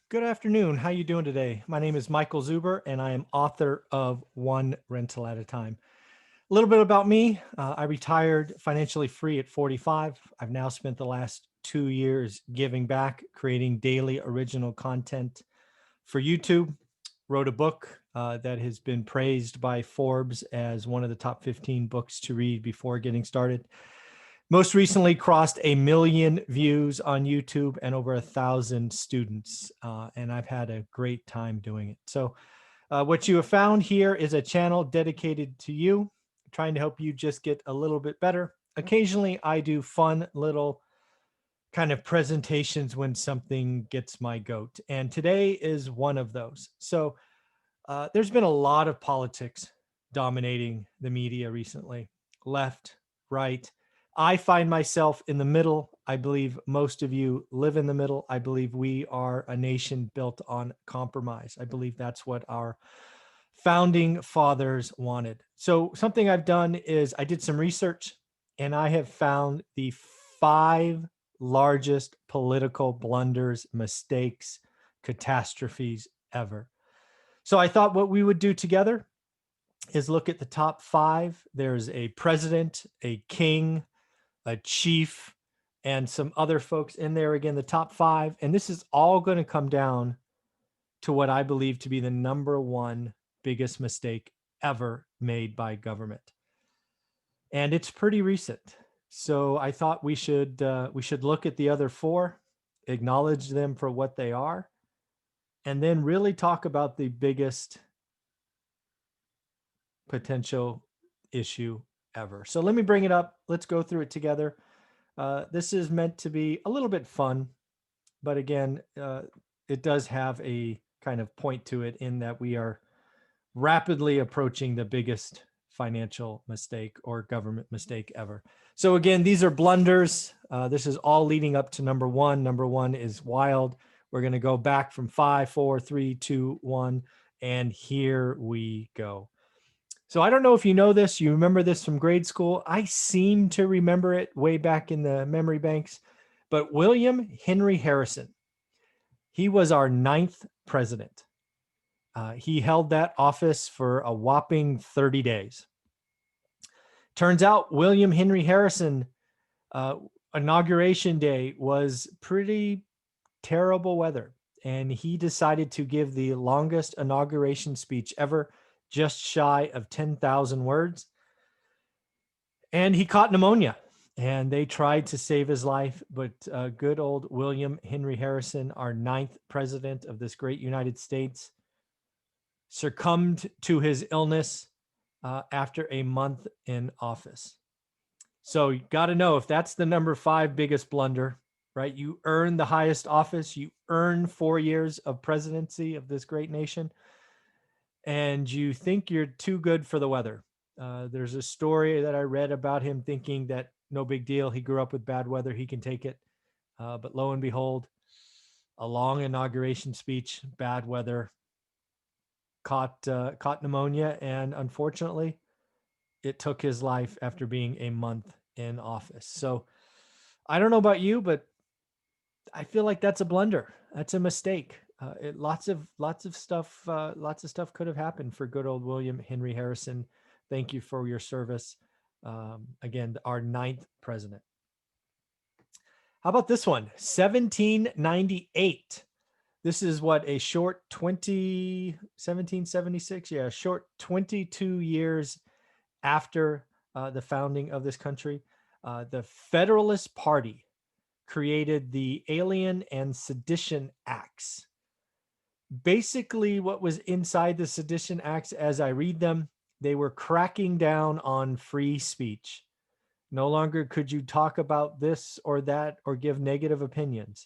Good afternoon. How you doing today? My name is Michael Zuber, and I am author of One Rental at a Time. A little bit about me. I retired financially free at 45. I've now spent the last 2 years giving back, creating daily original content for YouTube. Wrote a book that has been praised by Forbes as one of the top 15 books to read before getting started. Most recently crossed 1 million views on YouTube and over 1,000 students. And I've had a great time doing it. So what you have found here is a channel dedicated to you, trying to help you just get a little bit better. Occasionally I do fun little kind of presentations when something gets my goat. And today is one of those. So there's been a lot of politics dominating the media recently, left, right. I find myself in the middle. I believe most of you live in the middle. I believe we are a nation built on compromise. I believe that's what our founding fathers wanted. So something I've done is I did some research and I have found the 5 largest political blunders, mistakes, catastrophes ever. So I thought what we would do together is look at the top 5. There's a president, a king, a chief, and some other folks in there. Again, the top 5. And this is all going to come down to what I believe to be the number one biggest mistake ever made by government. And it's pretty recent. So I thought we should look at the other 4, acknowledge them for what they are, and then really talk about the biggest potential issue ever. So let me bring it up. Let's go through it together. This is meant to be a little bit fun, but again, it does have a kind of point to it in that we are rapidly approaching the biggest financial mistake or government mistake ever. So again, these are blunders. This is all leading up to number 1. Number 1 is wild. We're going to go back from 5, 4, 3, 2, 1, and here we go. So I don't know if you know this, you remember this from grade school. I seem to remember it way back in the memory banks, but William Henry Harrison, he was our 9th president. He held that office for a whopping 30 days. Turns out William Henry Harrison, inauguration day was pretty terrible weather. And he decided to give the longest inauguration speech ever, just shy of 10,000 words. And he caught pneumonia and they tried to save his life. But good old William Henry Harrison, our 9th president of this great United States, succumbed to his illness after a month in office. So you got to know if that's the number 5 biggest blunder, right? You earn the highest office, you earn 4 years of presidency of this great nation, and you think you're too good for the weather. There's a story that I read about him thinking that no big deal. He grew up with bad weather. He can take it. But lo and behold, a long inauguration speech, bad weather, caught pneumonia. And unfortunately, it took his life after being a month in office. So I don't know about you, but I feel like that's a blunder. That's a mistake. Lots of stuff could have happened for good old William Henry Harrison. Thank you for your service. Again, our 9th president. How about this one? 1798. This is what, a short 1776. Yeah, a short 22 years after the founding of this country. The Federalist Party created the Alien and Sedition Acts. Basically, what was inside the Sedition Acts, as I read them, they were cracking down on free speech. No longer could you talk about this or that or give negative opinions.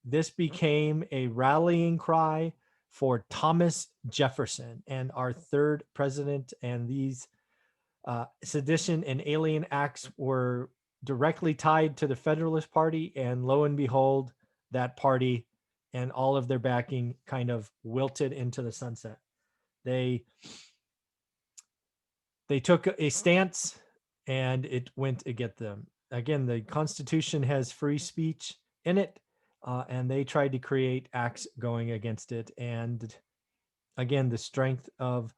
This became a rallying cry for Thomas Jefferson and our 3rd president. And these Sedition and Alien Acts were directly tied to the Federalist Party. And lo and behold, that party and all of their backing kind of wilted into the sunset. They took a stance and it went against them. Again, the Constitution has free speech in it. and they tried to create acts going against it. And again, the strength of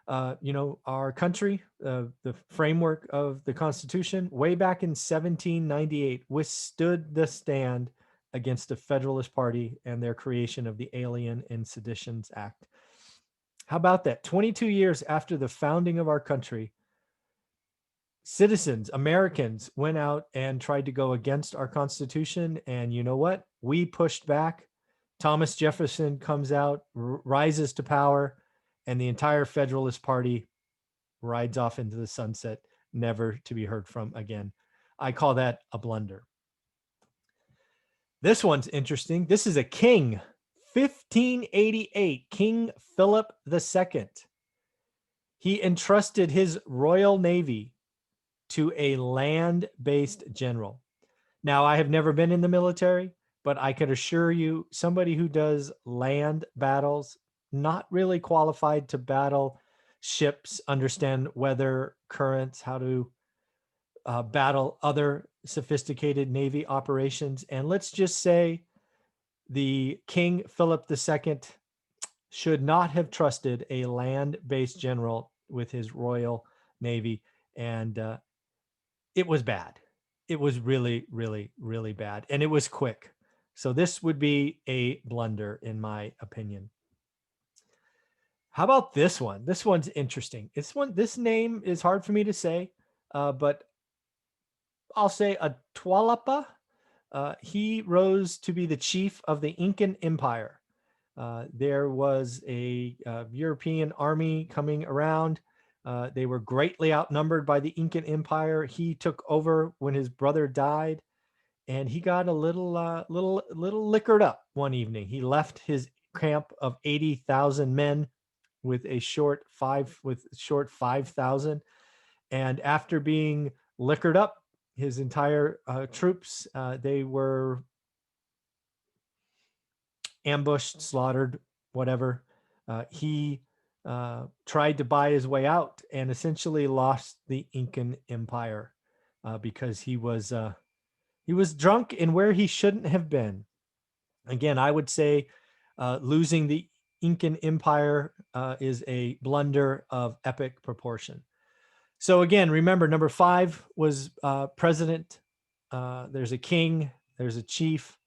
our country, the framework of the Constitution, way back in 1798, withstood the stand against the Federalist Party and their creation of the Alien and Seditions Act. How about that? 22 years after the founding of our country, citizens, Americans, went out and tried to go against our Constitution. And you know what? We pushed back. Thomas Jefferson comes out, rises to power, and the entire Federalist Party rides off into the sunset, never to be heard from again. I call that a blunder. This one's interesting. This is a king, 1588, King Philip II. He entrusted his royal navy to a land-based general. Now, I have never been in the military, but I can assure you, somebody who does land battles, not really qualified to battle ships, understand weather, currents, how to battle other sophisticated Navy operations. And let's just say the King Philip II should not have trusted a land-based general with his Royal Navy. And it was bad. It was really, really, really bad. And it was quick. So this would be a blunder, in my opinion. How about this one? This one's interesting. This name is hard for me to say, but I'll say Atahualpa. He rose to be the chief of the Incan Empire. There was a European army coming around. They were greatly outnumbered by the Incan Empire. He took over when his brother died, and he got a little liquored up one evening. He left his camp of 80,000 men with short 5,000, and after being liquored up, his entire troops, they were ambushed, slaughtered, whatever. He tried to buy his way out and essentially lost the Incan Empire because he was drunk and where he shouldn't have been. Again, I would say losing the Incan Empire is a blunder of epic proportion. So again, remember, number 5 was president. There's a king, there's a chief,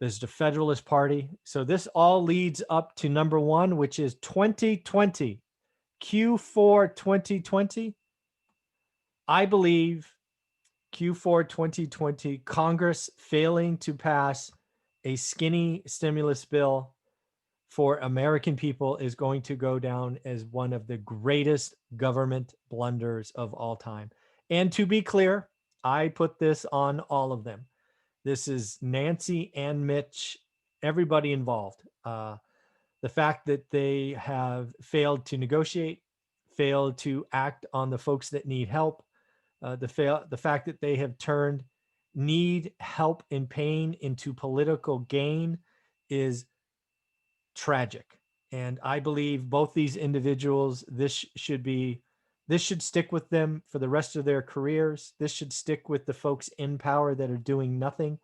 there's the Federalist Party. So this all leads up to number 1, which is 2020, Q4 2020. I believe Q4 2020, Congress failing to pass a skinny stimulus bill for American people is going to go down as one of the greatest government blunders of all time. And to be clear, I put this on all of them. This is Nancy and Mitch, everybody involved. The fact that they have failed to negotiate, failed to act on the folks that need help, the fact that they have turned need, help, and pain into political gain is tragic. And I believe both these individuals, this should stick with them for the rest of their careers. This should stick with the folks in power that are doing nothing.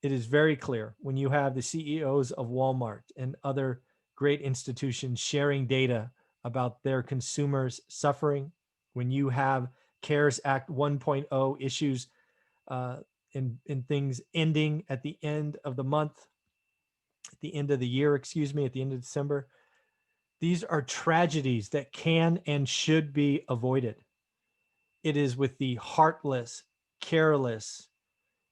It is very clear when you have the CEOs of Walmart and other great institutions sharing data about their consumers suffering, when you have CARES Act 1.0 issues in things ending at the end of the month, at the end of the year, at the end of December. These are tragedies that can and should be avoided. It is with the heartless, careless,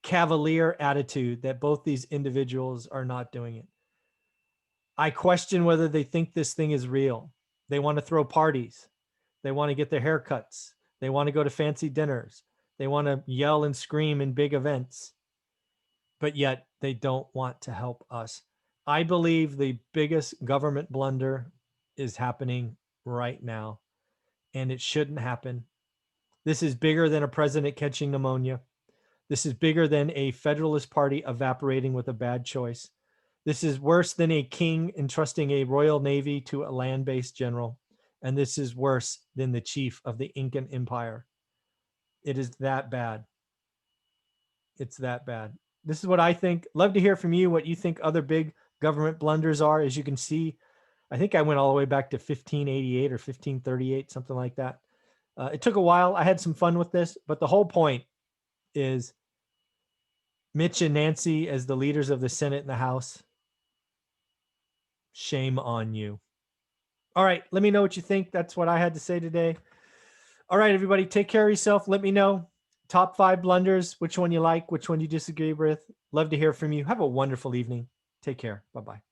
cavalier attitude that both these individuals are not doing it. I question whether they think this thing is real. They want to throw parties. They want to get their haircuts. They want to go to fancy dinners. They want to yell and scream in big events. But yet they don't want to help us. I believe the biggest government blunder is happening right now, and it shouldn't happen. This is bigger than a president catching pneumonia. This is bigger than a Federalist Party evaporating with a bad choice. This is worse than a king entrusting a royal navy to a land-based general. And this is worse than the chief of the Incan Empire. It is that bad. It's that bad. This is what I think. Love to hear from you what you think other big government blunders are. As you can see, I think I went all the way back to 1588 or 1538, something like that. It took a while. I had some fun with this, but the whole point is Mitch and Nancy as the leaders of the Senate and the House. Shame on you. All right, let me know what you think. That's what I had to say today. All right, everybody, take care of yourself. Let me know top 5 blunders, which one you like, which one you disagree with. Love to hear from you. Have a wonderful evening. Take care. Bye-bye.